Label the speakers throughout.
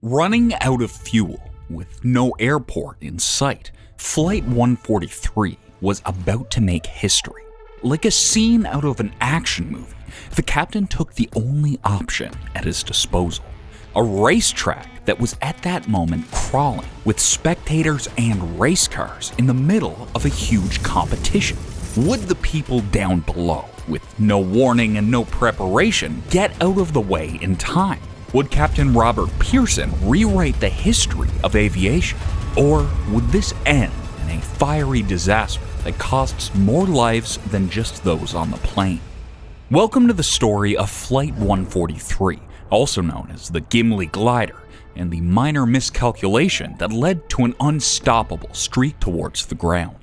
Speaker 1: Running out of fuel, with no airport in sight, Flight 143 was about to make history. Like a scene out of an action movie, the captain took the only option at his disposal. A racetrack that was at that moment crawling with spectators and race cars in the middle of a huge competition. Would the people down below, with no warning and no preparation, get out of the way in time? Would Captain Robert Pearson rewrite the history of aviation? Or would this end in a fiery disaster that costs more lives than just those on the plane? Welcome to the story of Flight 143, also known as the Gimli glider, and the minor miscalculation that led to an unstoppable streak towards the ground.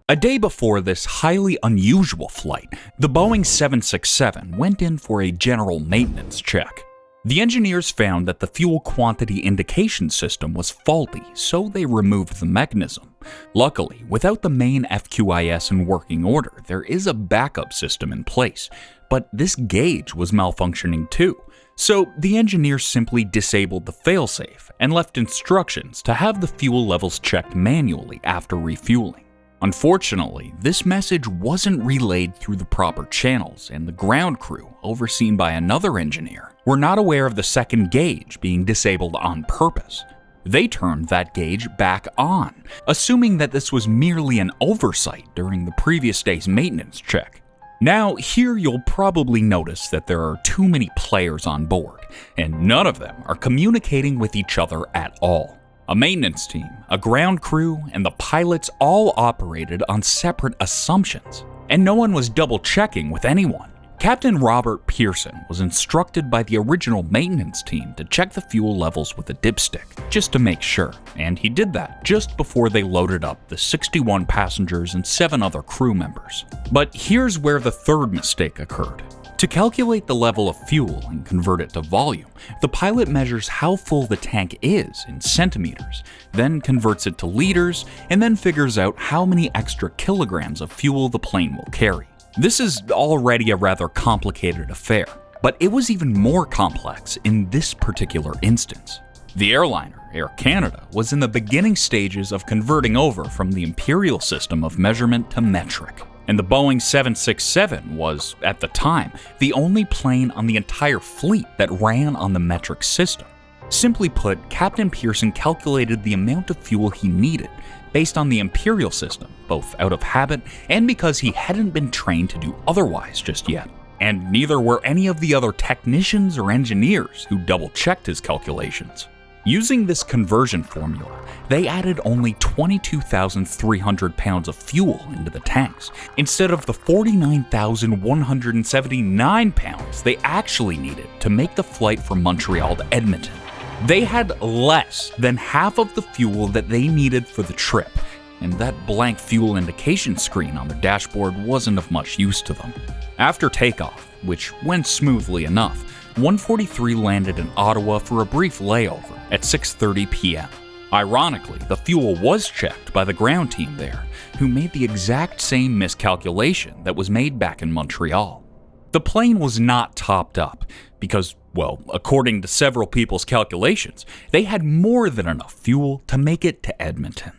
Speaker 1: A day before this highly unusual flight, the Boeing 767 went in for a general maintenance check. The engineers found that the fuel quantity indication system was faulty, so they removed the mechanism. Luckily, without the main FQIS in working order, there is a backup system in place, but this gauge was malfunctioning too. So the engineers simply disabled the failsafe and left instructions to have the fuel levels checked manually after refueling. Unfortunately, this message wasn't relayed through the proper channels, and the ground crew, overseen by another engineer, were not aware of the second gauge being disabled on purpose. They turned that gauge back on, assuming that this was merely an oversight during the previous day's maintenance check. Now, here you'll probably notice that there are too many players on board, and none of them are communicating with each other at all. A maintenance team, a ground crew, and the pilots all operated on separate assumptions, and no one was double-checking with anyone. Captain Robert Pearson was instructed by the original maintenance team to check the fuel levels with a dipstick, just to make sure, and he did that just before they loaded up the 61 passengers and 7 other crew members. But here's where the third mistake occurred. To calculate the level of fuel and convert it to volume, the pilot measures how full the tank is in centimeters, then converts it to liters, and then figures out how many extra kilograms of fuel the plane will carry. This is already a rather complicated affair, but it was even more complex in this particular instance. The airliner, Air Canada, was in the beginning stages of converting over from the imperial system of measurement to metric. And the Boeing 767 was, at the time, the only plane on the entire fleet that ran on the metric system. Simply put, Captain Pearson calculated the amount of fuel he needed based on the imperial system, both out of habit and because he hadn't been trained to do otherwise just yet. And neither were any of the other technicians or engineers who double-checked his calculations. Using this conversion formula, they added only 22,300 pounds of fuel into the tanks, instead of the 49,179 pounds they actually needed to make the flight from Montreal to Edmonton. They had less than half of the fuel that they needed for the trip, and that blank fuel indication screen on the dashboard wasn't of much use to them. After takeoff, which went smoothly enough, 143 landed in Ottawa for a brief layover at 6:30 p.m. Ironically, the fuel was checked by the ground team there, who made the exact same miscalculation that was made back in Montreal. The plane was not topped up because, well, according to several people's calculations, they had more than enough fuel to make it to Edmonton.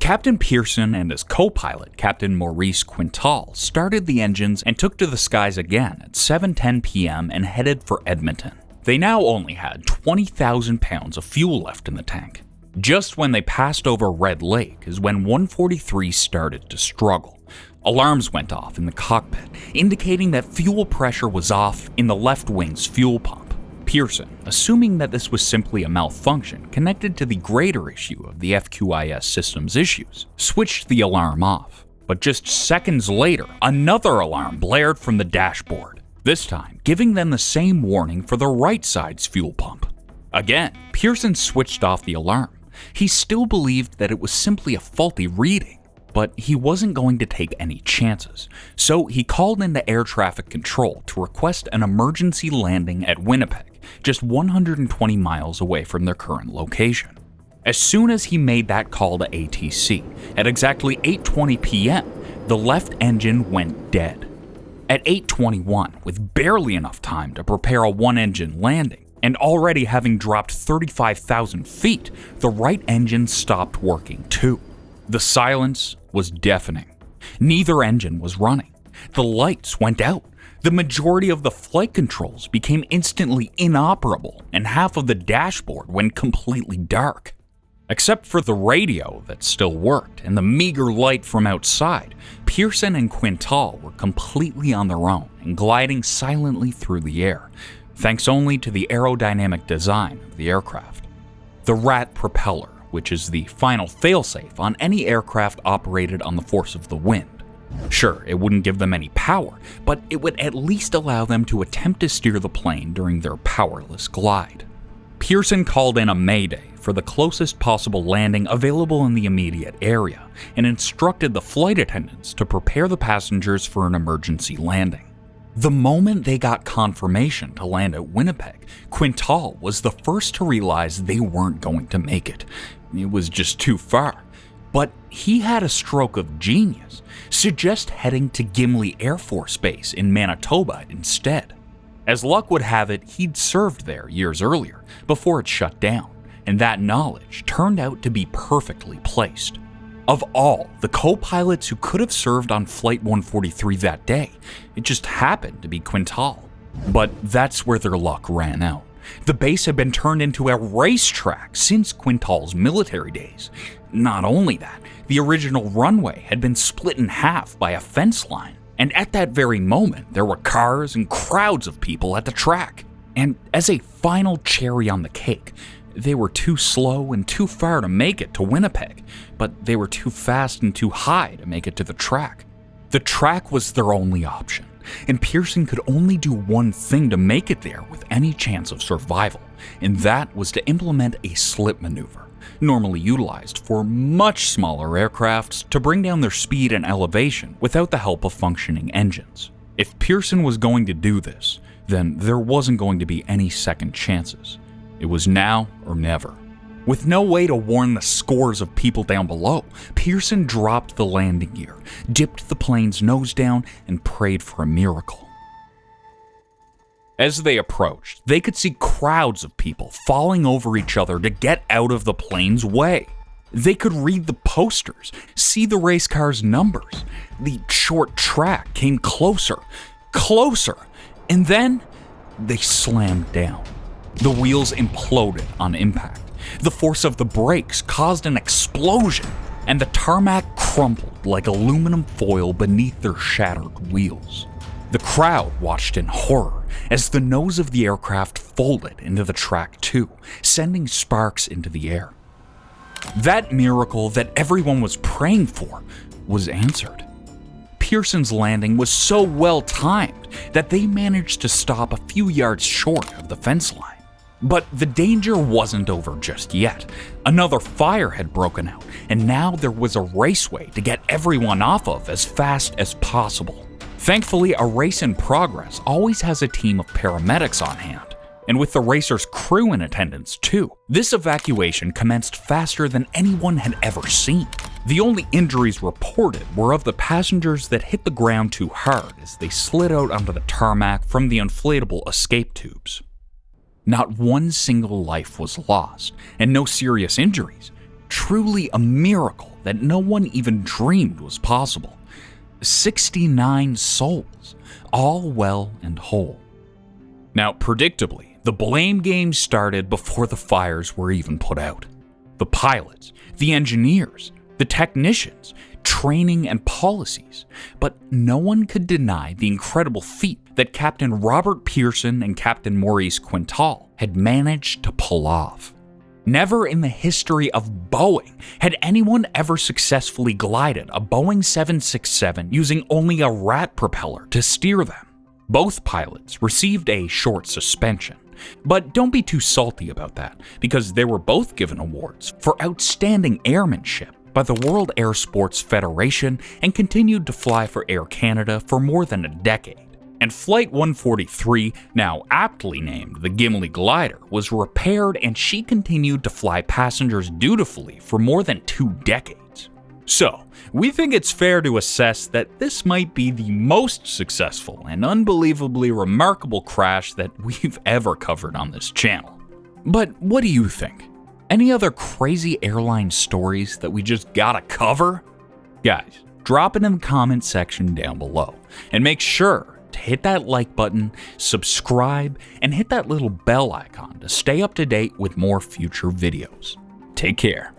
Speaker 1: Captain Pearson and his co-pilot, Captain Maurice Quintal, started the engines and took to the skies again at 7:10 p.m. and headed for Edmonton. They now only had 20,000 pounds of fuel left in the tank. Just when they passed over Red Lake is when 143 started to struggle. Alarms went off in the cockpit, indicating that fuel pressure was off in the left wing's fuel pump. Pearson, assuming that this was simply a malfunction connected to the greater issue of the FQIS system's issues, switched the alarm off. But just seconds later, another alarm blared from the dashboard, this time giving them the same warning for the right side's fuel pump. Again, Pearson switched off the alarm. He still believed that it was simply a faulty reading, but he wasn't going to take any chances, so he called into air traffic control to request an emergency landing at Winnipeg, just 120 miles away from their current location. As soon as he made that call to ATC, at exactly 8:20 p.m., the left engine went dead. At 8:21, with barely enough time to prepare a one-engine landing, and already having dropped 35,000 feet, the right engine stopped working too. The silence was deafening. Neither engine was running. The lights went out. The majority of the flight controls became instantly inoperable, and half of the dashboard went completely dark. Except for the radio that still worked and the meager light from outside, Pearson and Quintal were completely on their own and gliding silently through the air, thanks only to the aerodynamic design of the aircraft. The Rat propeller, which is the final failsafe on any aircraft operated on the force of the wind. Sure, it wouldn't give them any power, but it would at least allow them to attempt to steer the plane during their powerless glide. Pearson called in a mayday for the closest possible landing available in the immediate area and instructed the flight attendants to prepare the passengers for an emergency landing. The moment they got confirmation to land at Winnipeg, Quintal was the first to realize they weren't going to make it. It was just too far. But he had a stroke of genius, suggest heading to Gimli Air Force Base in Manitoba instead. As luck would have it, he'd served there years earlier, before it shut down, and that knowledge turned out to be perfectly placed. Of all the co-pilots who could have served on Flight 143 that day, it just happened to be Quintal. But that's where their luck ran out. The base had been turned into a racetrack since Quintal's military days. Not only that, the original runway had been split in half by a fence line, and at that very moment there were cars and crowds of people at the track. And as a final cherry on the cake, they were too slow and too far to make it to Winnipeg, but they were too fast and too high to make it to the track. The track was their only option, and Pearson could only do one thing to make it there with any chance of survival, and that was to implement a slip maneuver, normally utilized for much smaller aircrafts to bring down their speed and elevation without the help of functioning engines. If Pearson was going to do this, then there wasn't going to be any second chances. It was now or never. With no way to warn the scores of people down below, Pearson dropped the landing gear, dipped the plane's nose down, and prayed for a miracle. As they approached, they could see crowds of people falling over each other to get out of the plane's way. They could read the posters, see the race car's numbers. The short track came closer, and then they slammed down. The wheels imploded on impact. The force of the brakes caused an explosion, and the tarmac crumpled like aluminum foil beneath their shattered wheels. The crowd watched in horror as the nose of the aircraft folded into the track too, sending sparks into the air. That miracle that everyone was praying for was answered. Pearson's landing was so well timed that they managed to stop a few yards short of the fence line. But the danger wasn't over just yet. Another fire had broken out, and now there was a raceway to get everyone off of as fast as possible. Thankfully, a race in progress always has a team of paramedics on hand, and with the racer's crew in attendance too, this evacuation commenced faster than anyone had ever seen. The only injuries reported were of the passengers that hit the ground too hard as they slid out onto the tarmac from the inflatable escape tubes. Not one single life was lost, and no serious injuries. Truly a miracle that no one even dreamed was possible. 69 souls, all well and whole. Now, predictably, the blame game started before the fires were even put out. The pilots, the engineers, the technicians, training and policies, but no one could deny the incredible feat that Captain Robert Pearson and Captain Maurice Quintal had managed to pull off. Never in the history of Boeing had anyone ever successfully glided a Boeing 767 using only a Rat propeller to steer them. Both pilots received a short suspension, but don't be too salty about that, because they were both given awards for outstanding airmanship by the World Air Sports Federation and continued to fly for Air Canada for more than a decade. And Flight 143, now aptly named the Gimli Glider, was repaired and she continued to fly passengers dutifully for more than 2 decades. So, we think it's fair to assess that this might be the most successful and unbelievably remarkable crash that we've ever covered on this channel. But what do you think? Any other crazy airline stories that we just gotta cover? Guys, drop it in the comment section down below, and make sure to hit that like button, subscribe, and hit that little bell icon to stay up to date with more future videos. Take care.